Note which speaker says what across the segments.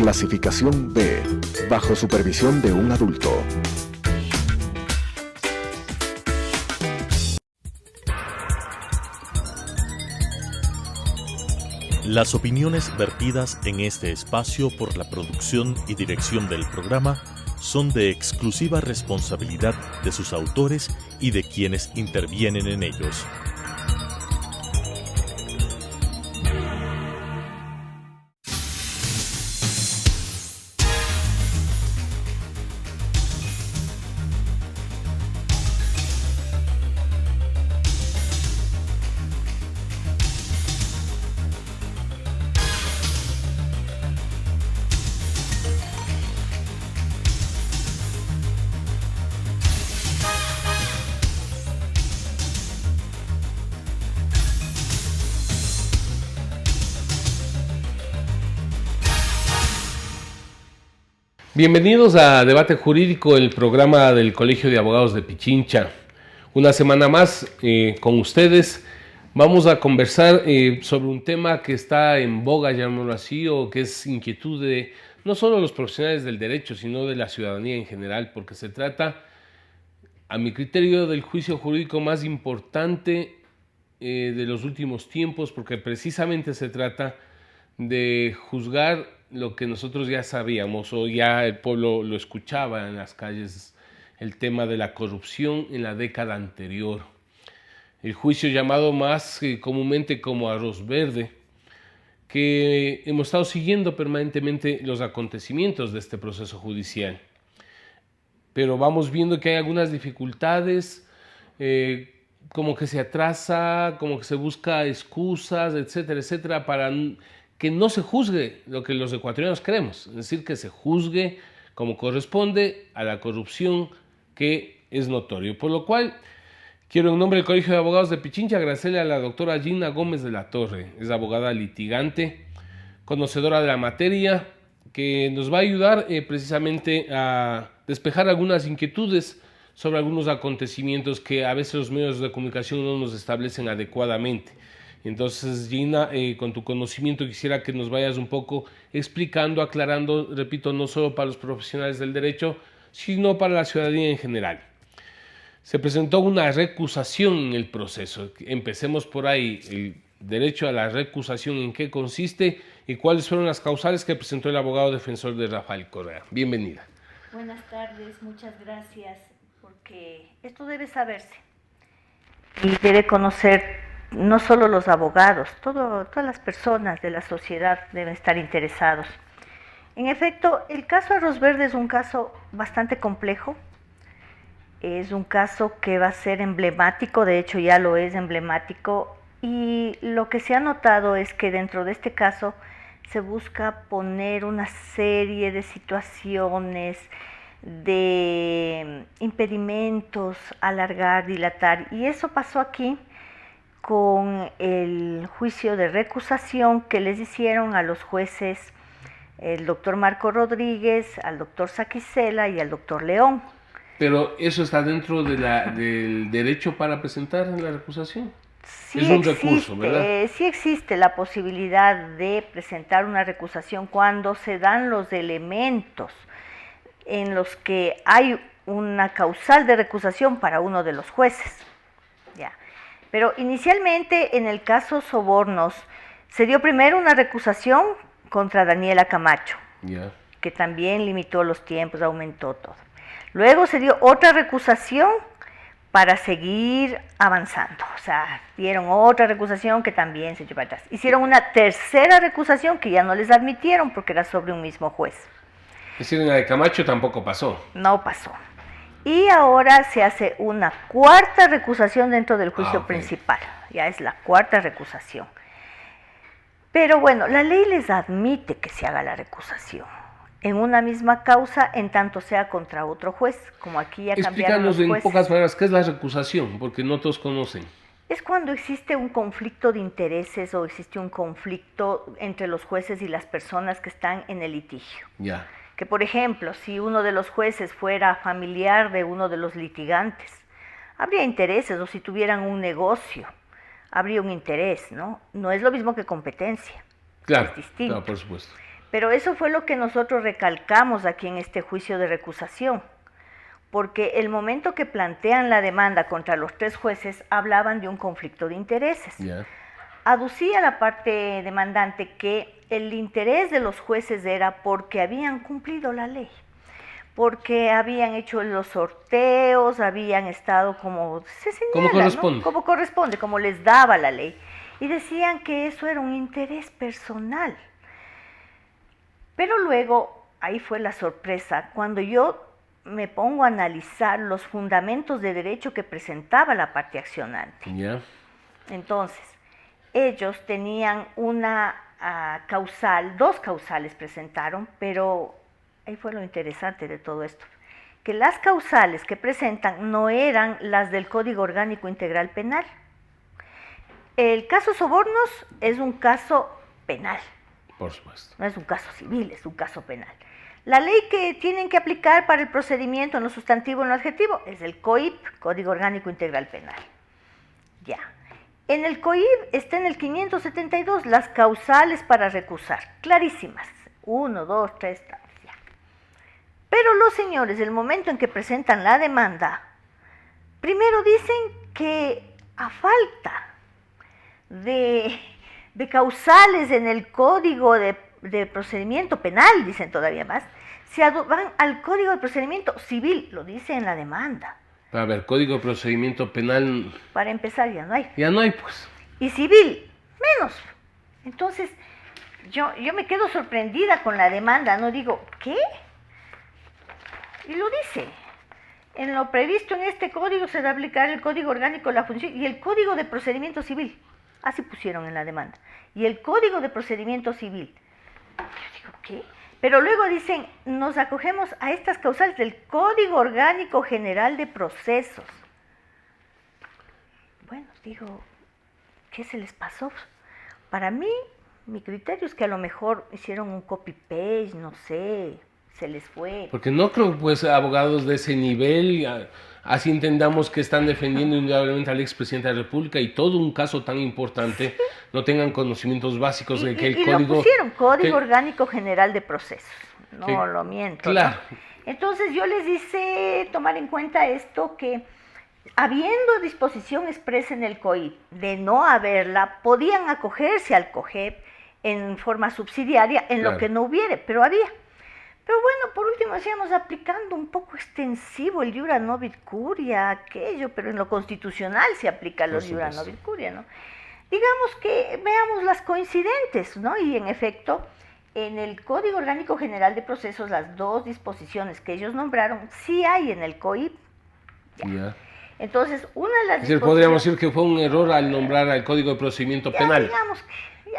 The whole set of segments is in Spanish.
Speaker 1: Clasificación B, bajo supervisión de un adulto.
Speaker 2: Las opiniones vertidas en este espacio por la producción y dirección del programa son de exclusiva responsabilidad de sus autores y de quienes intervienen en ellos.
Speaker 3: Bienvenidos a Debate Jurídico, el programa del Colegio de Abogados de Pichincha. Una semana más con ustedes. Vamos a conversar sobre un tema que está en boga, llamémoslo así, o que es inquietud de no solo los profesionales del derecho, sino de la ciudadanía en general, porque se trata, a mi criterio, del juicio jurídico más importante de los últimos tiempos, porque precisamente se trata de juzgar lo que nosotros ya sabíamos o ya el pueblo lo escuchaba en las calles, el tema de la corrupción en la década anterior. El juicio llamado más comúnmente como Arroz Verde, que hemos estado siguiendo permanentemente los acontecimientos de este proceso judicial. Pero vamos viendo que hay algunas dificultades, como que se atrasa, como que se busca excusas, etcétera, etcétera, para que no se juzgue lo que los ecuatorianos queremos, es decir, que se juzgue como corresponde a la corrupción que es notorio. Por lo cual, quiero en nombre del Colegio de Abogados de Pichincha agradecerle a la doctora Gina Gómez de la Torre, es abogada litigante, conocedora de la materia, que nos va a ayudar precisamente a despejar algunas inquietudes sobre algunos acontecimientos que a veces los medios de comunicación no nos establecen adecuadamente. Entonces, Gina, con tu conocimiento quisiera que nos vayas un poco explicando, aclarando, repito, no solo para los profesionales del derecho, sino para la ciudadanía en general. Se presentó una recusación en el proceso. Empecemos por ahí, el derecho a la recusación, ¿en qué consiste y cuáles fueron las causales que presentó el abogado defensor de Rafael Correa? Bienvenida.
Speaker 4: Buenas tardes, muchas gracias, porque esto debe saberse y debe conocer no solo los abogados, todas las personas de la sociedad deben estar interesados. En efecto, el caso Arroz Verde es un caso bastante complejo, es un caso que va a ser emblemático, de hecho ya lo es emblemático, y lo que se ha notado es que dentro de este caso se busca poner una serie de situaciones, de impedimentos, alargar, dilatar, y eso pasó aquí con el juicio de recusación que les hicieron a los jueces, el doctor Marco Rodríguez, al doctor Saquicela y al doctor León.
Speaker 3: Pero eso está dentro de del derecho para presentar la recusación.
Speaker 4: Sí
Speaker 3: es un
Speaker 4: existe,
Speaker 3: recurso, ¿verdad?
Speaker 4: Sí existe la posibilidad de presentar una recusación cuando se dan los elementos en los que hay una causal de recusación para uno de los jueces. Ya. Pero inicialmente en el caso Sobornos se dio primero una recusación contra Daniela Camacho, que también limitó los tiempos, aumentó todo. Luego se dio otra recusación para seguir avanzando, o sea, dieron otra recusación que también se echó para atrás. Hicieron una tercera recusación que ya no les admitieron porque era sobre un mismo juez.
Speaker 3: Es decir, en la de Camacho tampoco pasó.
Speaker 4: No pasó. Y ahora se hace una cuarta recusación dentro del juicio principal. Ya es la cuarta recusación. Pero bueno, la ley les admite que se haga la recusación en una misma causa, en tanto sea contra otro juez, como aquí ya cambiaron los jueces.
Speaker 3: Explícanos en pocas palabras, ¿qué es la recusación? Porque no todos conocen.
Speaker 4: Es cuando existe un conflicto de intereses o existe un conflicto entre los jueces y las personas que están en el litigio.
Speaker 3: Ya.
Speaker 4: Que, por ejemplo, si uno de los jueces fuera familiar de uno de los litigantes, habría intereses, o si tuvieran un negocio, habría un interés, ¿no? No es lo mismo que competencia.
Speaker 3: Claro,
Speaker 4: es distinto.
Speaker 3: claro, por supuesto.
Speaker 4: Pero eso fue lo que nosotros recalcamos aquí en este juicio de recusación, porque el momento que plantean la demanda contra los 3 jueces hablaban de un conflicto de intereses.
Speaker 3: Ya.
Speaker 4: Aducía la parte demandante que el interés de los jueces era porque habían cumplido la ley, porque habían hecho los sorteos, habían estado como se señala,
Speaker 3: como corresponde,
Speaker 4: ¿no? Como corresponde, como les daba la ley. Y decían que eso era un interés personal. Pero luego, ahí fue la sorpresa, cuando yo me pongo a analizar los fundamentos de derecho que presentaba la parte accionante.
Speaker 3: Ya.
Speaker 4: Entonces, ellos tenían una causal, 2 causales presentaron, pero ahí fue lo interesante de todo esto, que las causales que presentan no eran las del Código Orgánico Integral Penal. El caso sobornos es un caso penal.
Speaker 3: Por supuesto.
Speaker 4: No es un caso civil, es un caso penal. La ley que tienen que aplicar para el procedimiento en lo sustantivo y en lo adjetivo es el COIP, Código Orgánico Integral Penal. Ya. En el COIP está en el 572 las causales para recusar, clarísimas. 1, 2, 3, ya. Pero los señores, el momento en que presentan la demanda, primero dicen que a falta de causales en el Código de Procedimiento Penal, dicen todavía más, se van al Código de Procedimiento Civil, lo dice en la demanda.
Speaker 3: A ver, Código de Procedimiento Penal...
Speaker 4: Para empezar ya no hay.
Speaker 3: Ya no hay, pues.
Speaker 4: Y civil, menos. Entonces, yo me quedo sorprendida con la demanda, no digo, ¿qué? Y lo dice. En lo previsto en este código se debe aplicar el Código Orgánico de la Función y el Código de Procedimiento Civil. Así pusieron en la demanda. Y el Código de Procedimiento Civil. Yo digo, ¿qué? Pero luego dicen, nos acogemos a estas causales del Código Orgánico General de Procesos. Bueno, digo, ¿qué se les pasó? Para mí, mi criterio es que a lo mejor hicieron un copy-paste, no sé, se les fue.
Speaker 3: Porque no creo, pues, abogados de ese nivel, así entendamos que están defendiendo indudablemente al expresidente de la República y todo un caso tan importante, no tengan conocimientos básicos de que el
Speaker 4: y
Speaker 3: código...
Speaker 4: lo pusieron, Código Orgánico General de Procesos, no
Speaker 3: que,
Speaker 4: lo miento.
Speaker 3: Claro.
Speaker 4: ¿No? Entonces yo les hice tomar en cuenta esto, que habiendo disposición expresa en el COIP de no haberla, podían acogerse al COGEP en forma subsidiaria en lo que no hubiere, pero había. Pero bueno, por último decíamos, aplicando un poco extensivo el iura novit curia, aquello, pero en lo constitucional se aplica los iura novit curia, ¿no? Digamos que veamos las coincidentes, ¿no? Y en efecto, en el Código Orgánico General de Procesos, las 2 disposiciones que ellos nombraron, sí hay en el COIP.
Speaker 3: Ya.
Speaker 4: Entonces, una de las
Speaker 3: disposiciones... Podríamos decir que fue un error al nombrar al Código de Procedimiento Penal.
Speaker 4: Digamos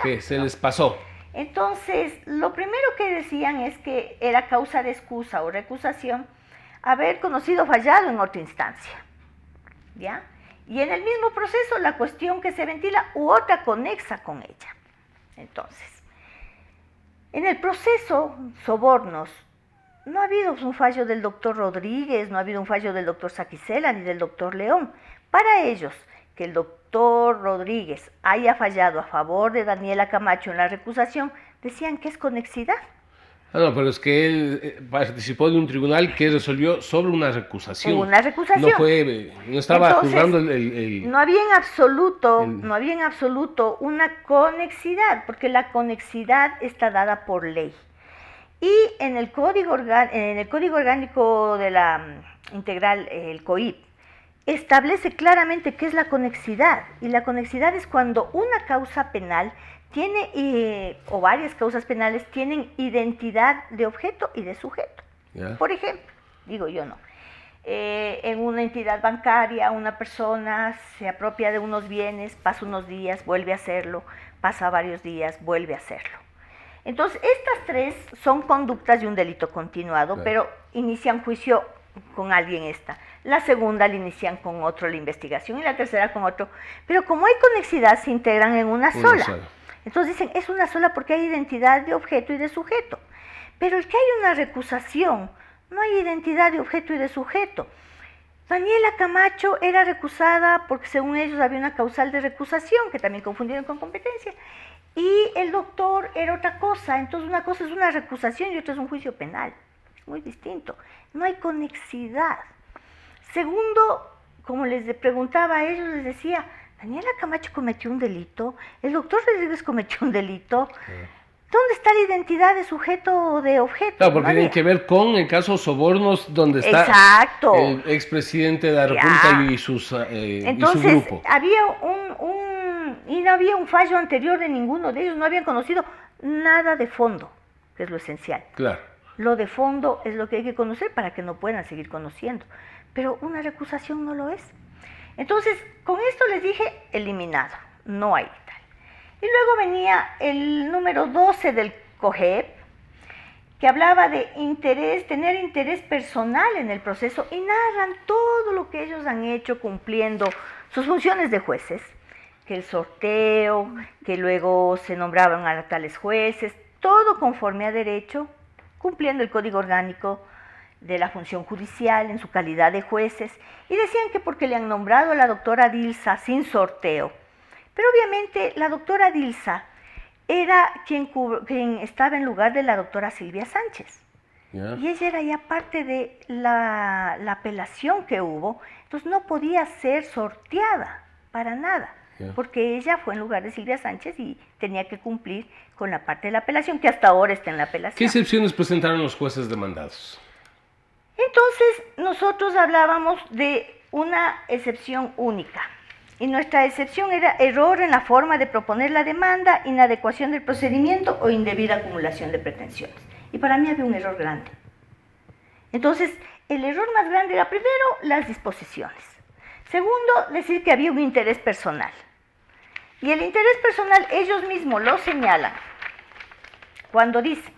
Speaker 3: que se les pasó.
Speaker 4: Entonces, lo primero que decían es que era causa de excusa o recusación haber conocido fallado en otra instancia, ¿ya? Y en el mismo proceso la cuestión que se ventila u otra conexa con ella. Entonces, en el proceso sobornos no ha habido un fallo del doctor Rodríguez, no ha habido un fallo del doctor Saquicela ni del doctor León. Para ellos, que el doctor Rodríguez haya fallado a favor de Daniela Camacho en la recusación, decían que es conexidad.
Speaker 3: No, pero es que él participó de un tribunal que resolvió sobre una recusación.
Speaker 4: Una recusación.
Speaker 3: No estaba
Speaker 4: entonces,
Speaker 3: juzgando
Speaker 4: No había en absoluto una conexidad, porque la conexidad está dada por ley. Y en el Código Orgánico de la Integral, el COIP, establece claramente qué es la conexidad. Y la conexidad es cuando una causa penal tiene, o varias causas penales tienen identidad de objeto y de sujeto.
Speaker 3: Yeah.
Speaker 4: Por ejemplo, digo yo no, en una entidad bancaria una persona se apropia de unos bienes, pasa unos días, vuelve a hacerlo, pasa varios días, vuelve a hacerlo. Entonces, estas 3 son conductas de un delito continuado, pero inician juicio con alguien esta. La segunda la inician con otro la investigación y la tercera con otro. Pero como hay conexidad, se integran en una sola. Entonces dicen, es una sola porque hay identidad de objeto y de sujeto. Pero el que hay una recusación, no hay identidad de objeto y de sujeto. Daniela Camacho era recusada porque según ellos había una causal de recusación, que también confundieron con competencia. y el doctor era otra cosa. Entonces una cosa es una recusación y otra es un juicio penal. Es muy distinto. No hay conexidad. Segundo, como les preguntaba a ellos, les decía, Daniela Camacho cometió un delito, el doctor Rodríguez cometió un delito. ¿Dónde está la identidad de sujeto o de objeto?
Speaker 3: Claro, porque tiene que ver con el caso Sobornos, donde está
Speaker 4: Exacto.
Speaker 3: el expresidente de la República y
Speaker 4: Entonces,
Speaker 3: su grupo.
Speaker 4: Había y no había un fallo anterior de ninguno de ellos, no habían conocido nada de fondo, que es lo esencial.
Speaker 3: Claro.
Speaker 4: Lo de fondo es lo que hay que conocer para que no puedan seguir conociendo. Pero una recusación no lo es. Entonces, con esto les dije, eliminado, no hay tal. Y luego venía el número 12 del COGEP, que hablaba de tener interés personal en el proceso, y narran todo lo que ellos han hecho cumpliendo sus funciones de jueces, que el sorteo, que luego se nombraban a tales jueces, todo conforme a derecho, cumpliendo el Código Orgánico de la Función Judicial en su calidad de jueces, y decían que porque le han nombrado a la doctora Dilsa sin sorteo. Pero obviamente la doctora Dilsa era quien estaba en lugar de la doctora Silvia Sánchez. Yeah. Y ella era ya parte de la apelación que hubo, entonces no podía ser sorteada para nada, porque ella fue en lugar de Silvia Sánchez y tenía que cumplir con la parte de la apelación, que hasta ahora está en la apelación.
Speaker 3: ¿Qué excepciones presentaron los jueces demandados?
Speaker 4: Entonces nosotros hablábamos de una excepción única. Y nuestra excepción era error en la forma de proponer la demanda, inadecuación del procedimiento o indebida acumulación de pretensiones. Y para mí había un error grande. Entonces, el error más grande era primero las disposiciones. Segundo, decir que había un interés personal. Y el interés personal ellos mismos lo señalan cuando dicen,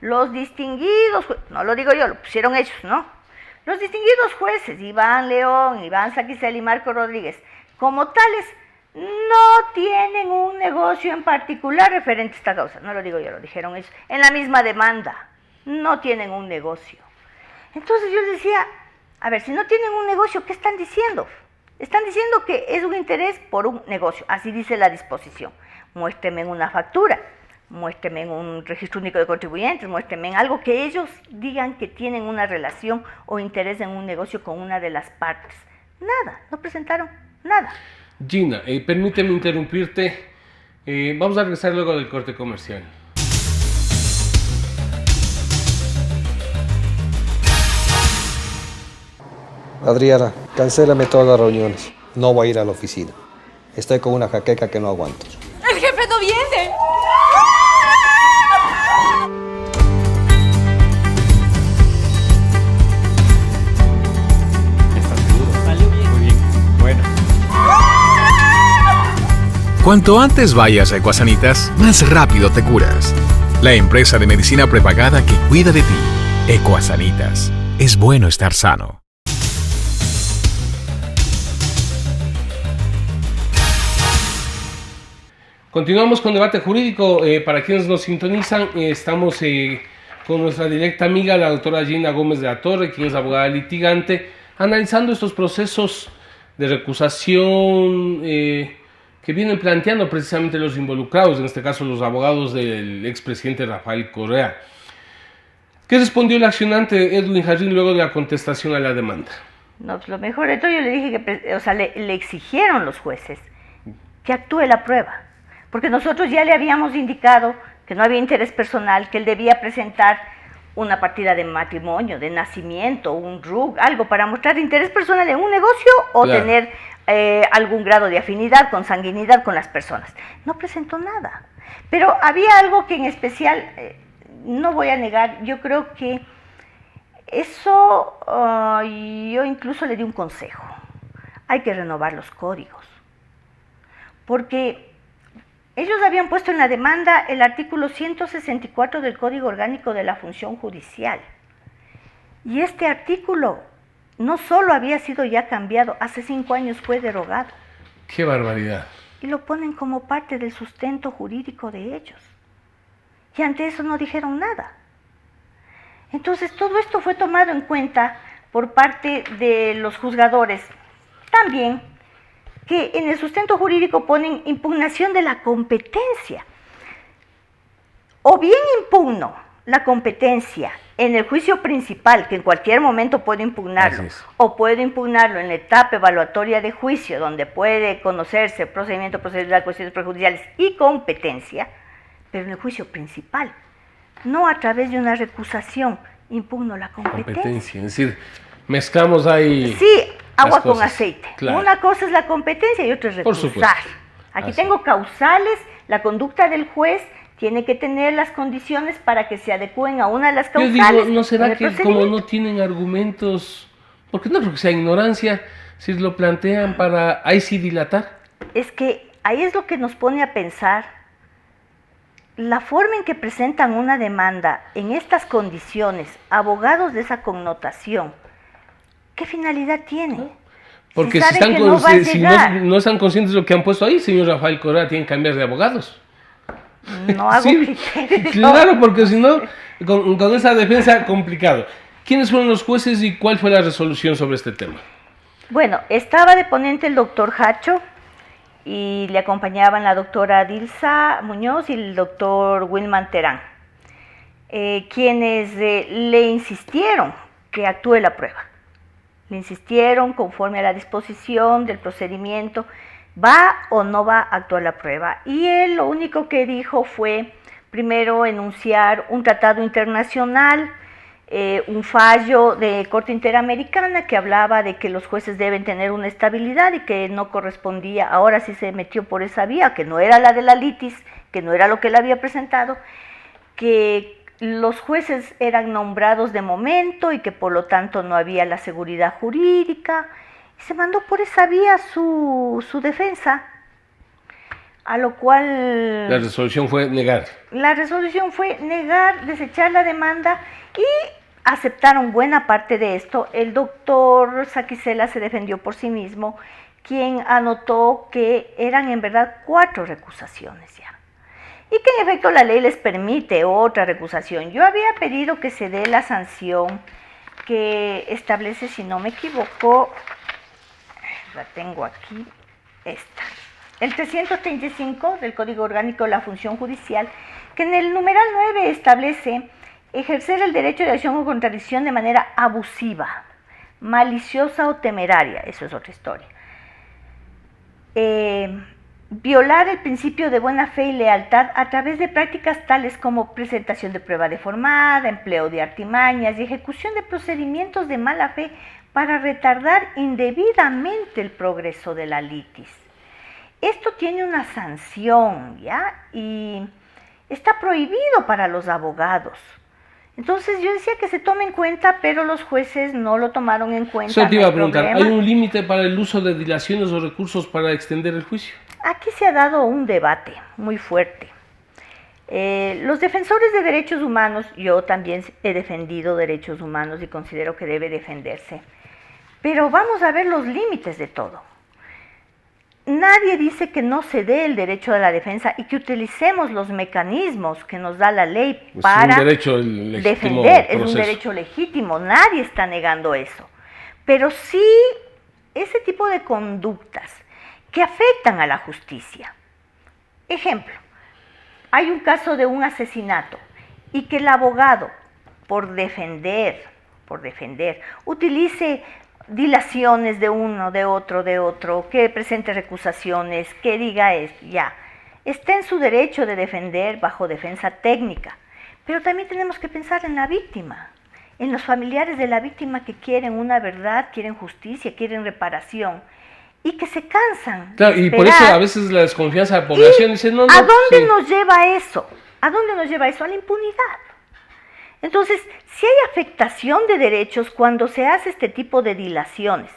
Speaker 4: los distinguidos, no lo digo yo, lo pusieron ellos, ¿no? Los distinguidos jueces, Iván León, Iván Saquicel y Marco Rodríguez, como tales, no tienen un negocio en particular referente a esta causa. No lo digo yo, lo dijeron ellos. En la misma demanda, no tienen un negocio. Entonces yo les decía, a ver, si no tienen un negocio, ¿qué están diciendo? Están diciendo que es un interés por un negocio. Así dice la disposición. Muéstreme en una factura, muéstreme en un registro único de contribuyentes, muéstreme en algo que ellos digan que tienen una relación o interés en un negocio con una de las partes. Nada, no presentaron nada.
Speaker 3: Gina, permíteme interrumpirte. Vamos a regresar luego del corte comercial.
Speaker 5: Adriana, cancélame todas las reuniones. No voy a ir a la oficina. Estoy con una jaqueca que no aguanto.
Speaker 6: ¡El jefe no viene!
Speaker 7: Cuanto antes vayas a Ecuasanitas, más rápido te curas. La empresa de medicina prepagada que cuida de ti. Ecuasanitas. Es bueno estar sano.
Speaker 3: Continuamos con debate jurídico. Para quienes nos sintonizan, estamos con nuestra directa amiga, la doctora Gina Gómez de la Torre, quien es abogada litigante, analizando estos procesos de recusación que vienen planteando precisamente los involucrados, en este caso los abogados del expresidente Rafael Correa. ¿Qué respondió el accionante Edwin Jarrín luego de la contestación a la demanda?
Speaker 4: No, pues lo mejor de todo, yo le dije que, le exigieron los jueces que actúe la prueba, porque nosotros ya le habíamos indicado que no había interés personal, que él debía presentar una partida de matrimonio, de nacimiento, un RUC, algo para mostrar interés personal en un negocio o claro, tener algún grado de afinidad, consanguinidad con las personas. No presentó nada. Pero había algo que en especial, no voy a negar, yo creo que eso, yo incluso le di un consejo. Hay que renovar los códigos. Porque ellos habían puesto en la demanda el artículo 164 del Código Orgánico de la Función Judicial. Y este artículo no solo había sido ya cambiado, hace 5 años fue derogado.
Speaker 3: ¡Qué barbaridad!
Speaker 4: Y lo ponen como parte del sustento jurídico de ellos. Y ante eso no dijeron nada. Entonces todo esto fue tomado en cuenta por parte de los juzgadores. También que en el sustento jurídico ponen impugnación de la competencia. o bien impugno la competencia en el juicio principal, que en cualquier momento puedo impugnarlo, o puedo impugnarlo en la etapa evaluatoria de juicio, donde puede conocerse procedimiento procedural, cuestiones prejudiciales y competencia, pero en el juicio principal, no a través de una recusación, impugno la competencia.
Speaker 3: Es decir, mezclamos ahí.
Speaker 4: Sí, agua con aceite.
Speaker 3: Claro.
Speaker 4: Una cosa es la competencia y otra es recusar. Aquí tengo causales, la conducta del juez tiene que tener las condiciones para que se adecúen a una de las causales.
Speaker 3: Yo digo, ¿no será que como no tienen argumentos, porque no creo que sea ignorancia, si lo plantean para ahí sí dilatar?
Speaker 4: Es que ahí es lo que nos pone a pensar la forma en que presentan una demanda en estas condiciones, abogados de esa connotación. ¿Qué finalidad tiene?
Speaker 3: Porque si no están conscientes de lo que han puesto ahí, señor Rafael Correa, tienen que cambiar de abogados.
Speaker 4: No hago criterio.
Speaker 3: Claro, porque si no, con esa defensa complicado. ¿Quiénes fueron los jueces y cuál fue la resolución sobre este tema?
Speaker 4: Bueno, estaba de ponente el doctor Hacho y le acompañaban la doctora Dilsa Muñoz y el doctor Wilman Terán, quienes le insistieron que actúe la prueba. Le insistieron conforme a la disposición del procedimiento, ¿va o no va a actuar la prueba? Y él lo único que dijo fue, primero, enunciar un tratado internacional, un fallo de Corte Interamericana que hablaba de que los jueces deben tener una estabilidad y que no correspondía, ahora sí se metió por esa vía, que no era la de la litis, que no era lo que él había presentado, que los jueces eran nombrados de momento y que por lo tanto no había la seguridad jurídica, y se mandó por esa vía su defensa, a lo cual...
Speaker 3: La resolución fue negar.
Speaker 4: La resolución fue negar, desechar la demanda y aceptaron buena parte de esto. El doctor Saquicela se defendió por sí mismo, quien anotó que eran en verdad 4 recusaciones ya. Y que en efecto la ley les permite otra recusación. Yo había pedido que se dé la sanción que establece, si no me equivoco, la tengo aquí, esta. El 335 del Código Orgánico de la Función Judicial, que en el numeral 9 establece ejercer el derecho de acción o contradicción de manera abusiva, maliciosa o temeraria, eso es otra historia. Violar el principio de buena fe y lealtad a través de prácticas tales como presentación de prueba deformada, empleo de artimañas y ejecución de procedimientos de mala fe para retardar indebidamente el progreso de la litis. Esto tiene una sanción, ¿ya? Y está prohibido para los abogados. Entonces yo decía que se tome en cuenta, pero los jueces no lo tomaron en cuenta.
Speaker 3: Eso te iba a preguntar, ¿hay un límite para el uso de dilaciones o recursos para extender el juicio?
Speaker 4: Aquí se ha dado un debate muy fuerte. Los defensores de derechos humanos, yo también he defendido derechos humanos y considero que debe defenderse, pero vamos a ver los límites de todo. Nadie dice que no se dé el derecho a la defensa y que utilicemos los mecanismos que nos da la ley para defender. Es un derecho legítimo, nadie está negando eso. Pero sí, ese tipo de conductas que afectan a la justicia. Ejemplo, hay un caso de un asesinato y que el abogado, por defender, utilice dilaciones de uno, de otro, que presente recusaciones, que diga ya. Está en su derecho de defender bajo defensa técnica, pero también tenemos que pensar en la víctima, en los familiares de la víctima que quieren una verdad, quieren justicia, quieren reparación y que se cansan.
Speaker 3: Claro, y por eso a veces la desconfianza de la población dice no.
Speaker 4: ¿A dónde nos lleva eso? ¿A dónde nos lleva eso? A la impunidad. Entonces, si hay afectación de derechos cuando se hace este tipo de dilaciones,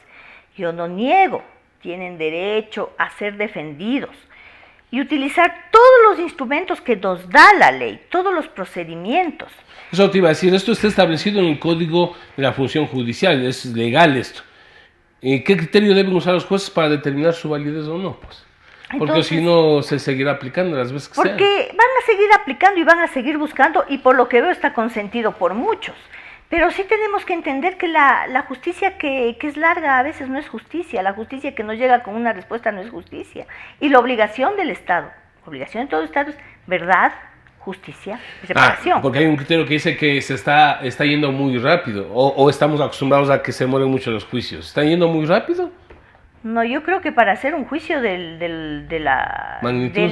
Speaker 4: yo no niego, tienen derecho a ser defendidos y utilizar todos los instrumentos que nos da la ley, todos los procedimientos.
Speaker 3: Eso te iba a decir, esto está establecido en el Código de la Función Judicial, es legal esto. ¿Qué criterio deben usar los jueces para determinar su validez o no? Pues? Porque entonces, si no se seguirá aplicando las veces que sea.
Speaker 4: Porque van a seguir aplicando y van a seguir buscando y por lo que veo está consentido por muchos. Pero sí tenemos que entender que la justicia que es larga a veces no es justicia, la justicia que no llega con una respuesta no es justicia. Y la obligación del Estado, obligación de todo Estado es verdad, justicia y reparación.
Speaker 3: Porque hay un criterio que dice que se está yendo muy rápido, o estamos acostumbrados a que se mueren mucho los juicios. ¿Están yendo muy rápido?
Speaker 4: No, yo creo que para hacer un juicio del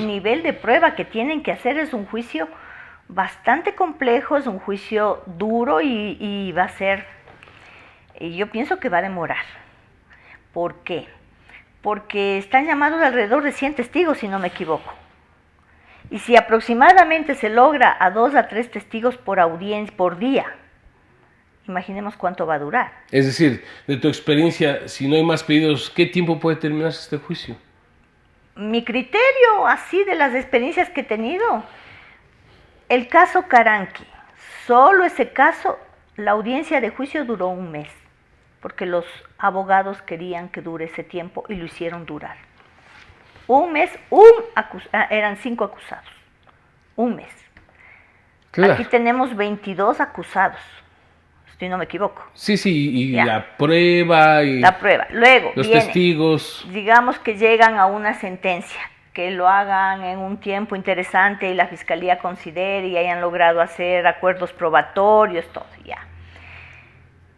Speaker 4: nivel de prueba que tienen que hacer es un juicio bastante complejo, es un juicio duro y va a ser, y yo pienso que va a demorar. ¿Por qué? Porque están llamados alrededor de 100 testigos, si no me equivoco. Y si aproximadamente se logra a 2 a 3 testigos por día, imaginemos cuánto va a durar.
Speaker 3: Es decir, de tu experiencia, si no hay más pedidos, ¿qué tiempo puede terminarse este juicio?
Speaker 4: Mi criterio, así de las experiencias que he tenido, el caso Caranqui, solo ese caso, la audiencia de juicio duró 1 mes, porque los abogados querían que dure ese tiempo y lo hicieron durar. 1 mes, eran 5 acusados, 1 mes. Claro. Aquí tenemos 22 acusados, si no me equivoco.
Speaker 3: Sí, y ya. La prueba.
Speaker 4: Luego
Speaker 3: los testigos.
Speaker 4: Digamos que llegan a una sentencia, que lo hagan en un tiempo interesante y la fiscalía considere y hayan logrado hacer acuerdos probatorios, todo, ya.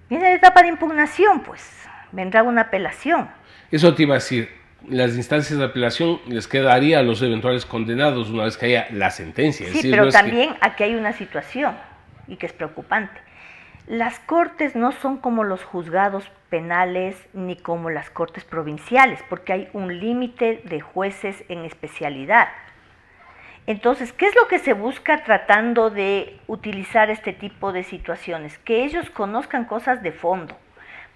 Speaker 4: Viene la etapa de impugnación, pues, vendrá una apelación.
Speaker 3: Eso te iba a decir, las instancias de apelación les quedaría a los eventuales condenados una vez que haya la sentencia.
Speaker 4: Sí, pero también aquí hay una situación, y que es preocupante. Las cortes no son como los juzgados penales ni como las cortes provinciales, porque hay un límite de jueces en especialidad. Entonces, ¿qué es lo que se busca tratando de utilizar este tipo de situaciones? Que ellos conozcan cosas de fondo,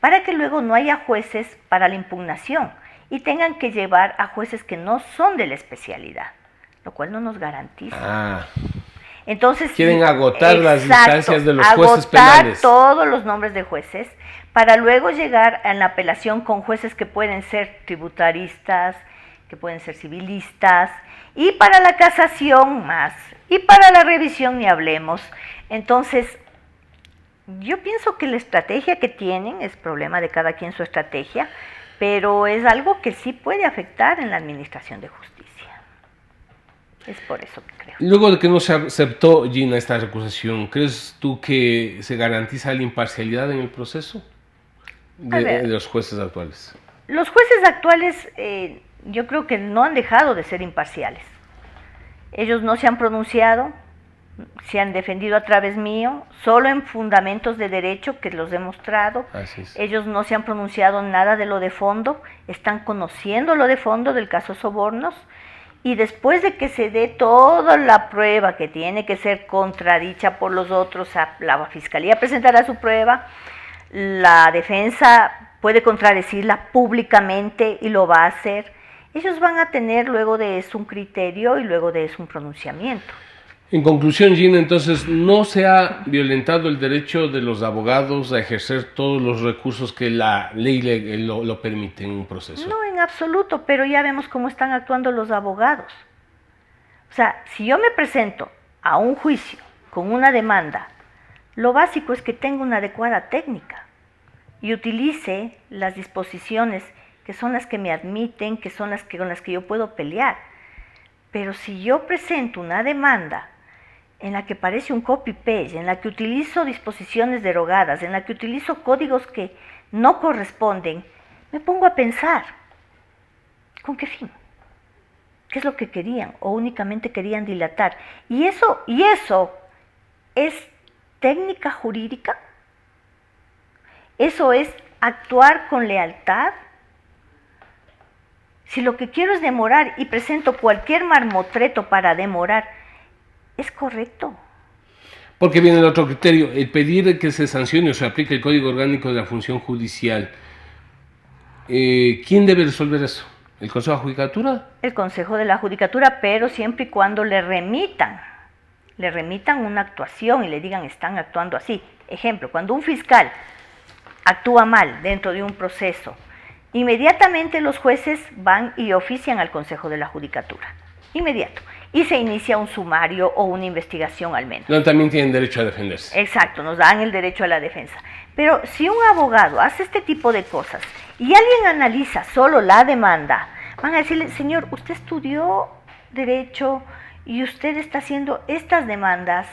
Speaker 4: para que luego no haya jueces para la impugnación y tengan que llevar a jueces que no son de la especialidad, lo cual no nos garantiza. Entonces,
Speaker 3: quieren agotar las instancias de los jueces penales.
Speaker 4: Agotar todos los nombres de jueces para luego llegar a la apelación con jueces que pueden ser tributaristas, que pueden ser civilistas, y para la casación más, y para la revisión ni hablemos. Entonces, yo pienso que la estrategia que tienen es problema de cada quien su estrategia, pero es algo que sí puede afectar en la administración de justicia. Es por eso que creo.
Speaker 3: Luego de que no se aceptó, Gina, esta recusación, ¿crees tú que se garantiza la imparcialidad en el proceso de los jueces actuales?
Speaker 4: Los jueces actuales yo creo que no han dejado de ser imparciales. Ellos no se han pronunciado, se han defendido a través mío, solo en fundamentos de derecho que los he mostrado.
Speaker 3: Así es.
Speaker 4: Ellos no se han pronunciado nada de lo de fondo, están conociendo lo de fondo del caso Sobornos, y después de que se dé toda la prueba que tiene que ser contradicha por los otros, la fiscalía presentará su prueba, la defensa puede contradecirla públicamente y lo va a hacer. Ellos van a tener luego de eso un criterio y luego de eso un pronunciamiento.
Speaker 3: En conclusión, Gina, entonces, ¿no se ha violentado el derecho de los abogados a ejercer todos los recursos que la ley lo permite en un proceso?
Speaker 4: No, en absoluto, pero ya vemos cómo están actuando los abogados. O sea, si yo me presento a un juicio con una demanda, lo básico es que tenga una adecuada técnica y utilice las disposiciones que son las que me admiten, que son las con las que yo puedo pelear. Pero si yo presento una demanda en la que parece un copy-paste, en la que utilizo disposiciones derogadas, en la que utilizo códigos que no corresponden, me pongo a pensar, ¿con qué fin? ¿Qué es lo que querían? ¿O únicamente querían dilatar? ¿Y eso es técnica jurídica? ¿Eso es actuar con lealtad? Si lo que quiero es demorar y presento cualquier marmotreto para demorar, ¿es correcto?
Speaker 3: Porque viene el otro criterio, el pedir que se sancione o se aplique el Código Orgánico de la Función Judicial. ¿Quién debe resolver eso? ¿El Consejo de la Judicatura?
Speaker 4: El Consejo de la Judicatura, pero siempre y cuando le remitan una actuación y le digan están actuando así. Ejemplo, cuando un fiscal actúa mal dentro de un proceso, inmediatamente los jueces van y ofician al Consejo de la Judicatura. Inmediato. Y se inicia un sumario o una investigación al menos.
Speaker 3: No, también tienen derecho a defenderse.
Speaker 4: Exacto, nos dan el derecho a la defensa. Pero si un abogado hace este tipo de cosas y alguien analiza solo la demanda, van a decirle, señor, usted estudió derecho y usted está haciendo estas demandas,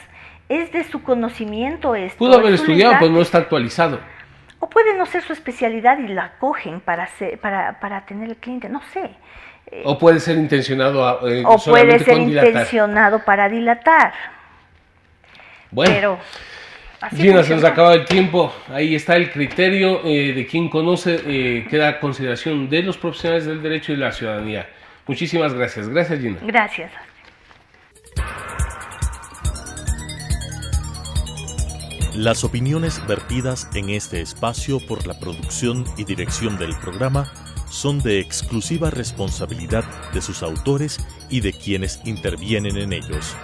Speaker 4: es de su conocimiento esto.
Speaker 3: Pudo haber estudiado, pero no está actualizado.
Speaker 4: O puede no ser su especialidad y la cogen para tener el cliente, no sé.
Speaker 3: O puede ser intencionado
Speaker 4: o puede ser intencionado para dilatar.
Speaker 3: Bueno,
Speaker 4: pero
Speaker 3: Gina, se nos acaba el tiempo. Ahí está el criterio de quien conoce, queda a consideración de los profesionales del derecho y la ciudadanía. Muchísimas gracias. Gracias, Gina.
Speaker 4: Gracias.
Speaker 2: Las opiniones vertidas en este espacio por la producción y dirección del programa son de exclusiva responsabilidad de sus autores y de quienes intervienen en ellos.